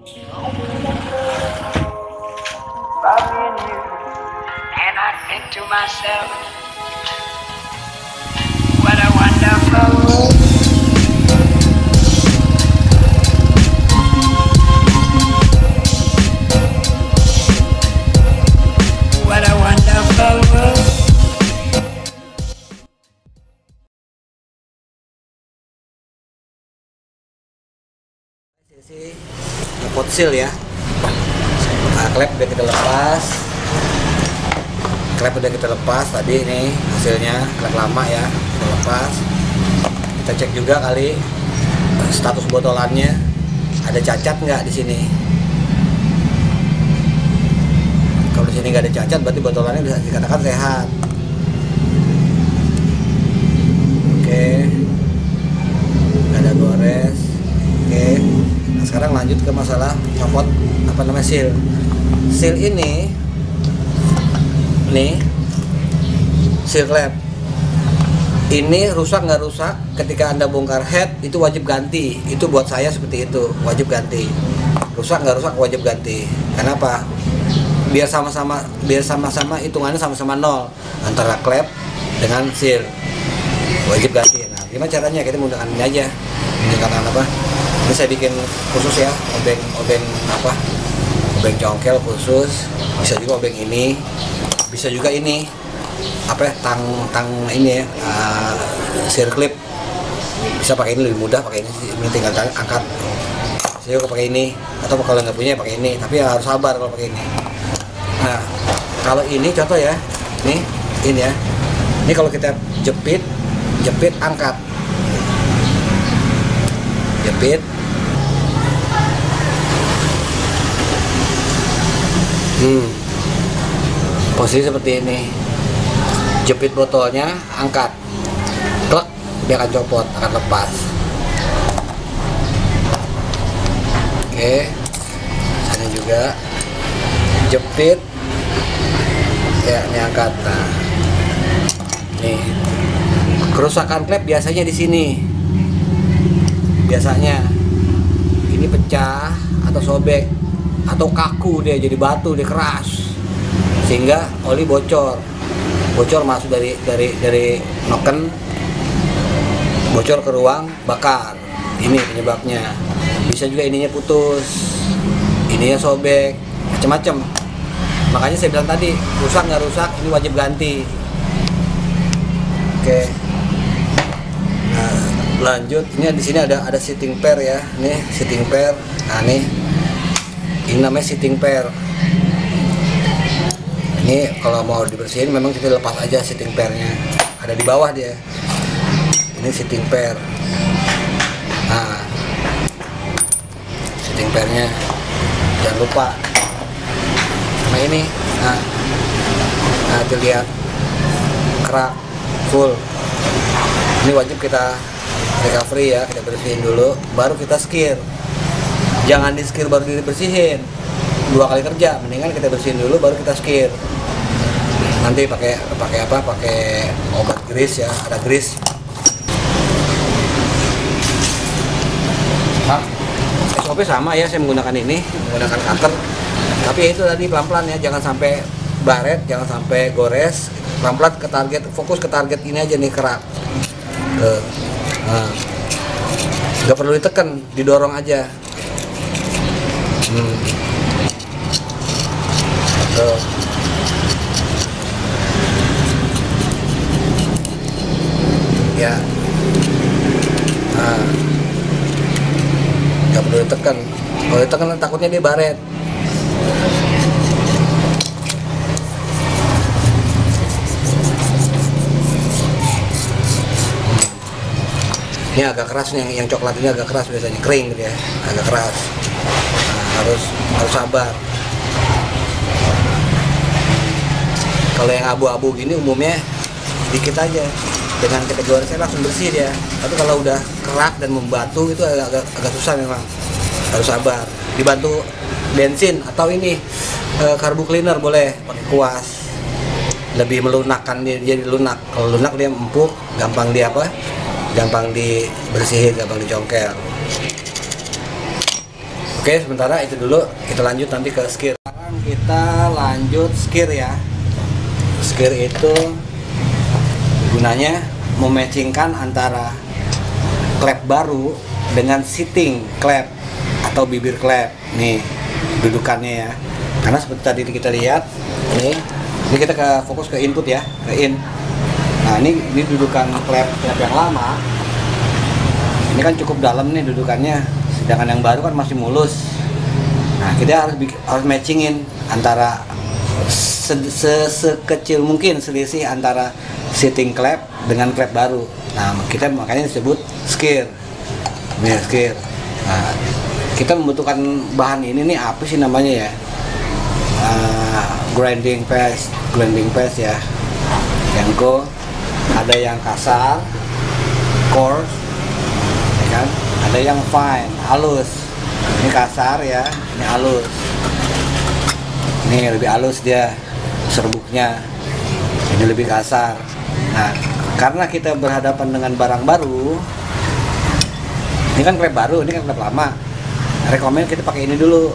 And I think to myself, what a wonderful world. What a wonderful world. Sisi ngepot seal ya. Nah, klep udah kita lepas. Klep udah kita lepas tadi, ini hasilnya klep lama ya, kita lepas. Kita cek juga kali status botolannya, ada cacat nggak di sini. Kalau di sini nggak ada cacat, berarti botolannya bisa dikatakan sehat. Oke, nggak ada gores. Oke, nah sekarang lanjut ke masalah copot apa namanya seal. Seal ini nih, seal klep ini rusak nggak rusak, ketika Anda bongkar head itu wajib ganti. Itu buat saya seperti itu, wajib ganti. Rusak nggak rusak wajib ganti. Kenapa? Biar sama-sama hitungannya sama-sama nol antara klep dengan seal, wajib ganti. Nah, gimana caranya? Kita menggunakan ini aja, menggunakan apa? Ini saya bikin khusus ya, obeng congkel khusus. Bisa juga obeng ini, bisa juga ini apa ya, tang ini ya, seal clip. Bisa pakai ini, lebih mudah pakai ini tinggal angkat. Saya juga pakai ini, atau kalau nggak punya pakai ini, tapi harus sabar kalau pakai ini. Nah, kalau ini contoh ya, ini ya, ini kalau kita jepit angkat, jepit. Posisi seperti ini, jepit botolnya, angkat, klek, dia akan copot, akan lepas. Oke, sana juga jepit, ya ini angkat. Nah, nih kerusakan klep biasanya di sini, biasanya ini pecah atau sobek atau kaku, dia jadi batu, dia keras, sehingga oli bocor masuk dari noken, bocor ke ruang bakar. Ini penyebabnya. Bisa juga ininya putus, ininya sobek, macam-macam. Makanya saya bilang tadi, rusak nggak rusak, ini wajib ganti. Oke. Nah, lanjut, ini di sini ada sitting pair ya, nih sitting pair. Nah, ini namanya sitting pair. Ini kalau mau dibersihin memang kita lepas aja sitting pairnya, ada di bawah dia. Ini sitting pair. Nah, sitting pairnya jangan lupa sama ini. Nah dilihat kerak full. Ini wajib kita recovery ya, kita bersihin dulu, baru kita skir. Jangan di skir baru dibersihin, 2 kali kerja. Mendingan kita bersihin dulu baru kita skir. Nanti pakai obat grease ya, ada grease. SOP sama ya, saya menggunakan cutter. Tapi itu tadi pelan-pelan ya, jangan sampai baret, jangan sampai gores. Pelan-pelan ke target, fokus ke target ini aja nih, kerak. Nah, nggak perlu ditekan, didorong aja. Ya, nggak perlu ditekan. Kalau ditekan takutnya dia baret. Ini agak keras nih, yang coklat ini agak keras biasanya, kering gitu ya, agak keras. Nah, harus sabar. Kalau yang abu-abu gini umumnya dikit aja, dengan kategori saya langsung bersih dia. Tapi kalau udah kerak dan membatu itu agak susah memang, harus sabar. Dibantu bensin atau ini karbu cleaner boleh, pakai kuas, lebih melunakkan dia, jadi lunak. Kalau lunak dia empuk, gampang gampang dibersihin, gampang dicongkel. Oke, sementara itu dulu, kita lanjut nanti ke skir. Sekarang kita lanjut skir ya. Skir itu gunanya mematchingkan antara klep baru dengan sitting klep atau bibir klep. Nih dudukannya ya. Karena seperti tadi kita lihat, ini kita fokus ke input ya, ke in. Nah ini dudukan klep yang lama. Ini kan cukup dalam nih dudukannya, sedangkan yang baru kan masih mulus. Nah kita harus matchingin antara sekecil mungkin selisih antara sitting klep dengan klep baru. Nah kita makanya disebut skir. Ini skir. Nah kita membutuhkan bahan ini nih, apa sih namanya ya? Grinding paste ya. Yang go ada yang kasar, coarse, ya kan? Ada yang fine, halus. Ini kasar ya, ini halus. Ini lebih halus dia serbuknya. Ini lebih kasar. Nah, karena kita berhadapan dengan barang baru, ini kan klep baru, ini kan klep lama. Rekomen kita pakai ini dulu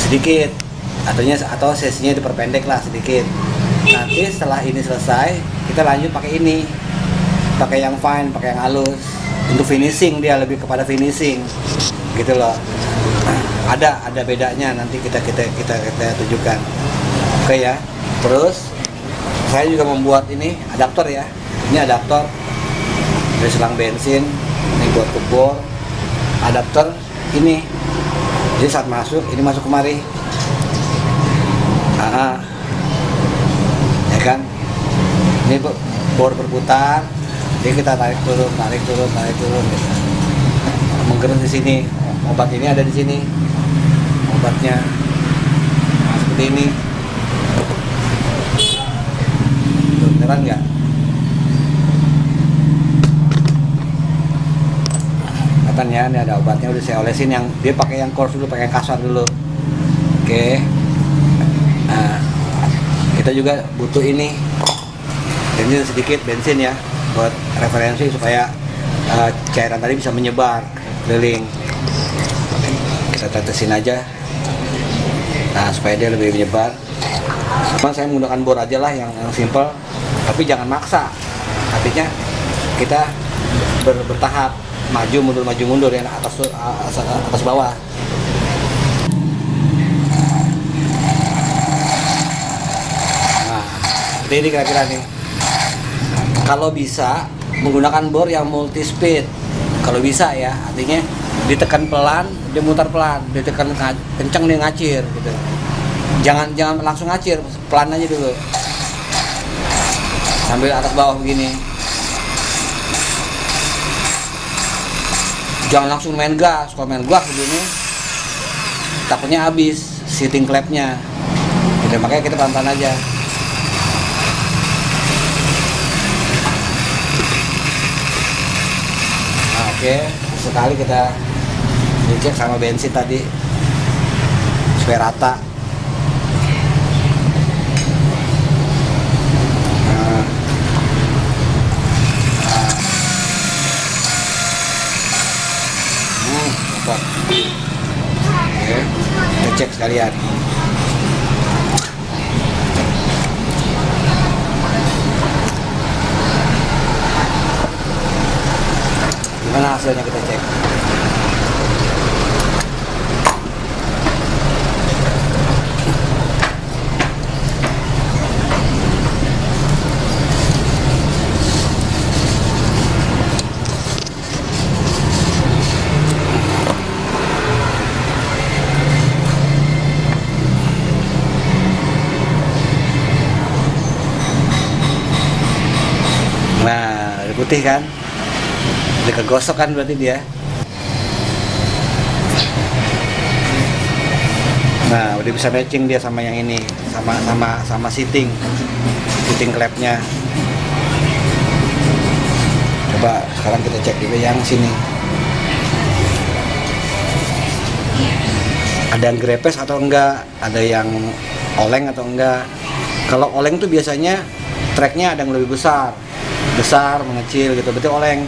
sedikit, atau sesinya diperpendek lah sedikit. Nanti setelah ini selesai, kita lanjut pakai ini, pakai yang fine, pakai yang halus. Untuk finishing dia lebih kepada finishing, gitu loh. Ada bedanya, nanti kita tunjukkan. Oke ya. Terus saya juga membuat ini adaptor ya. Ini adaptor dari selang bensin, ini buat ke bor. Adaptor ini, jadi saat masuk, ini masuk kemari. Ya kan? Ini bor berputar. Jadi kita tarik turun gitu. Menggerus di sini. Obat ini ada di sini. Obatnya. Nah, seperti ini. Tuh, terang nggak? Kelihatan ya, ini ada obatnya, udah saya olesin. Yang dia pakai yang coarse dulu, pakai yang kasar dulu. Oke. Nah, kita juga butuh ini. Ini sedikit bensin ya, buat referensi supaya cairan tadi bisa menyebar keliling. Kita tetesin aja, nah supaya dia lebih menyebar. Cuma saya menggunakan bor aja lah yang simple, tapi jangan maksa. Artinya kita bertahap, maju mundur ya, atas bawah. Nah seperti ini kira-kira nih. Kalau bisa menggunakan bor yang multi speed, kalau bisa ya, artinya ditekan pelan, dia mutar pelan, ditekan kencang dia ngacir gitu. Jangan langsung ngacir, pelan aja dulu. Sambil atas bawah begini. Jangan langsung main gas, kalau main gas begini takutnya habis sitting klepnya. Jadi makanya kita pelan-pelan aja. Oke, sekali kita dicek sama bensin tadi supaya rata. Oke, kita cek sekalian. Gimana hasilnya, kita cek. Nah, udah putih kan? Udah kegosok kan berarti dia. Nah, udah bisa matching dia sama yang ini, sama sitting klepnya. Coba sekarang kita cek juga yang sini. Ada yang grepes atau enggak, ada yang oleng atau enggak. Kalau oleng tuh biasanya tracknya ada yang lebih besar mengecil gitu, berarti oleng.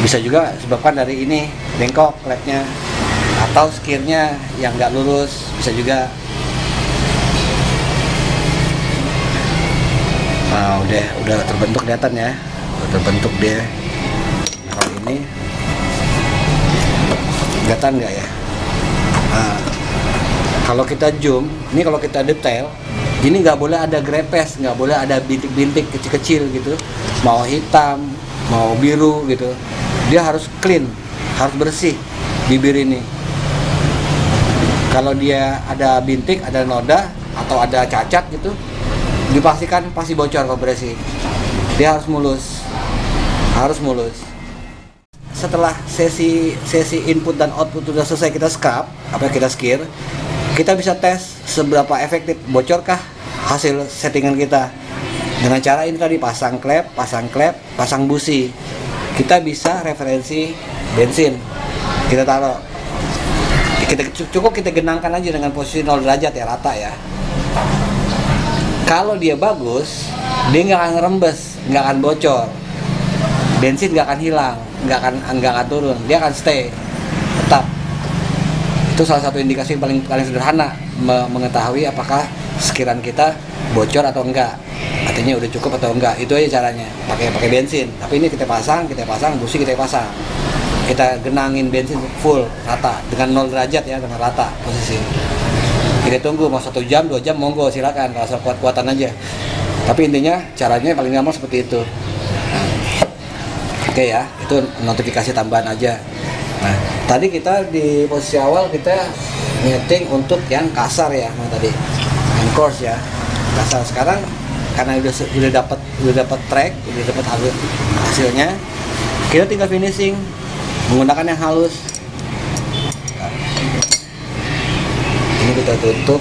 Bisa juga disebabkan dari ini bengkok klepnya atau skirnya yang nggak lurus, bisa juga. Nah, udah terbentuk, kelihatan ya, udah terbentuk dia. Nah, kalau ini kelihatan nggak ya? Nah, kalau kita zoom, ini kalau kita detail, ini nggak boleh ada grepes, nggak boleh ada bintik-bintik kecil-kecil gitu, mau hitam, mau biru gitu. Dia harus clean, harus bersih bibir ini. Kalau dia ada bintik, ada noda, atau ada cacat gitu, dipastikan pasti bocor kompresi. Dia harus mulus, harus mulus. Setelah sesi input dan output sudah selesai, kita scrub, kita skir, kita bisa tes seberapa efektif, bocorkah hasil settingan kita. Dengan cara ini tadi, pasang klep, pasang busi. Kita bisa referensi bensin, kita taruh, cukup kita genangkan aja dengan posisi 0 derajat ya, rata ya. Kalau dia bagus, dia nggak akan rembes, nggak akan bocor, bensin nggak akan hilang, nggak akan turun, dia akan stay tetap. Itu salah satu indikasi paling sederhana mengetahui apakah sekiran kita bocor atau enggak, artinya udah cukup atau enggak. Itu aja caranya, pakai bensin. Tapi ini kita pasang, busi kita pasang, kita genangin bensin full rata dengan 0 derajat ya, dengan rata posisi. Kita tunggu mau 1 jam 2 jam, monggo silakan, kalau asal kuat-kuatan aja. Tapi intinya caranya paling gampang seperti itu. Oke ya, itu notifikasi tambahan aja. Nah, tadi kita di posisi awal kita nyeting untuk yang kasar ya, yang tadi yang coarse ya, kasar. Sekarang karena udah dapat track, udah dapat hasilnya, kita tinggal finishing menggunakan yang halus. Ini kita tutup.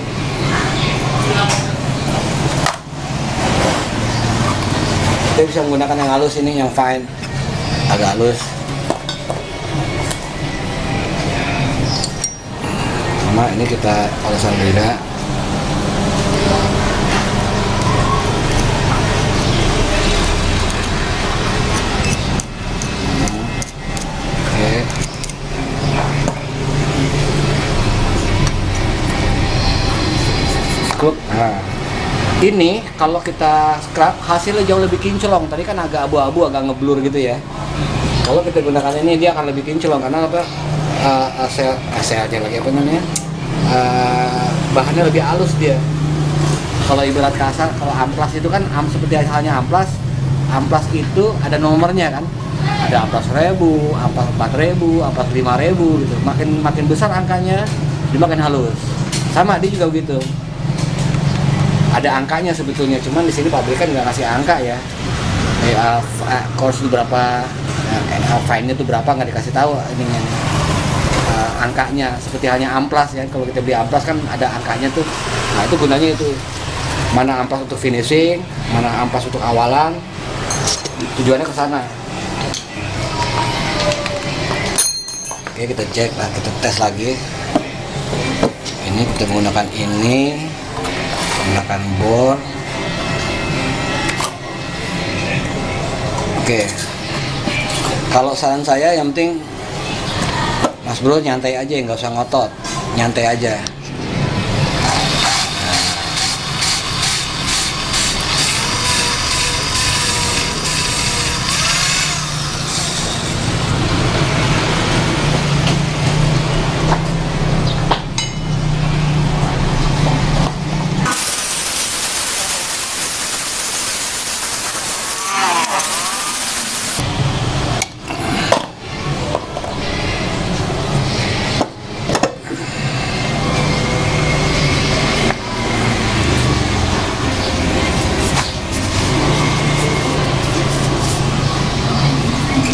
Kita bisa menggunakan yang halus, ini yang fine, agak halus. Sama ini kita olasan beda. Nah, ini kalau kita scrub hasilnya jauh lebih kinclong. Tadi kan agak abu-abu, agak ngeblur gitu ya. Kalau kita gunakan ini, dia akan lebih kinclong karena apa? Aja lagi apa namanya? Bahannya lebih halus dia. Kalau ibarat kasar, kalau amplas itu kan seperti halnya amplas itu ada nomornya kan. Ada amplas 1000, amplas 4000, amplas 5000 gitu. Makin besar angkanya, dia makin halus. Sama dia juga begitu. Ada angkanya sebetulnya, cuman di sini pabrikan nggak ngasih angka ya. Course itu berapa, fine-nya itu berapa, nggak dikasih tahu ininya. Angkanya seperti hanya amplas ya. Kalau kita beli amplas kan ada angkanya tuh. Nah, itu gunanya itu. Mana amplas untuk finishing, mana amplas untuk awalan. Tujuannya ke sana. Oke, kita cek lah, kita tes lagi. Ini kita menggunakan ini, menggunakan bor. Oke. Kalau saran saya yang penting Mas Bro nyantai aja, nggak usah ngotot, nyantai aja.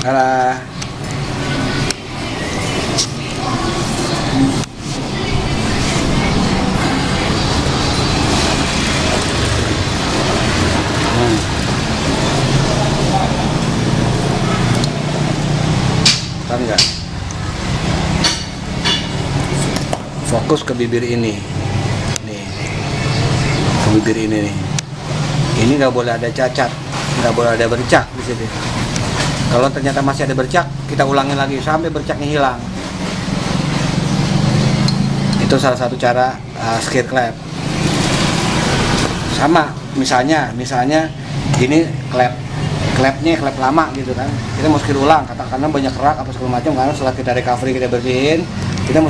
Nah, kan enggak fokus ke bibir ini nih, ke bibir ini nih. Ini nggak boleh ada cacat, nggak boleh ada bercak di sini. Kalau ternyata masih ada bercak, kita ulangin lagi sampai bercaknya hilang. Itu salah satu cara skir klep. Sama misalnya ini klepnya klep lama gitu kan, kita mau skir ulang, katakanlah banyak kerak apa segala macam, karena setelah kita recovery, kita bersihin, kita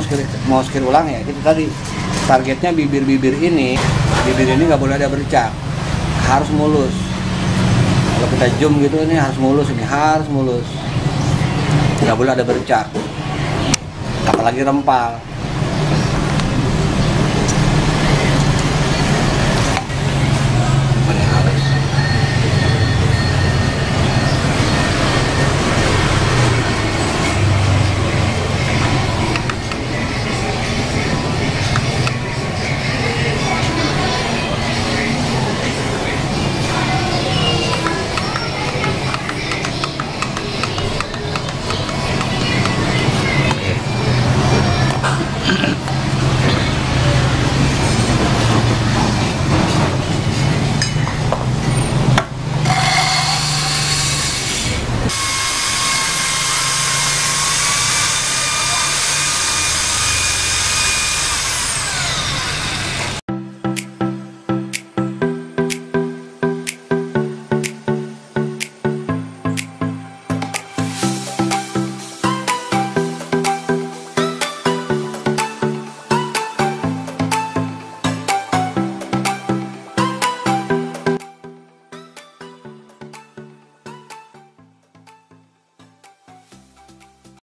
mau skir ulang ya, itu tadi targetnya bibir ini nggak boleh ada bercak, harus mulus. Kalau kita zoom gitu, ini harus mulus, nggak boleh ada bercak, apalagi rempal.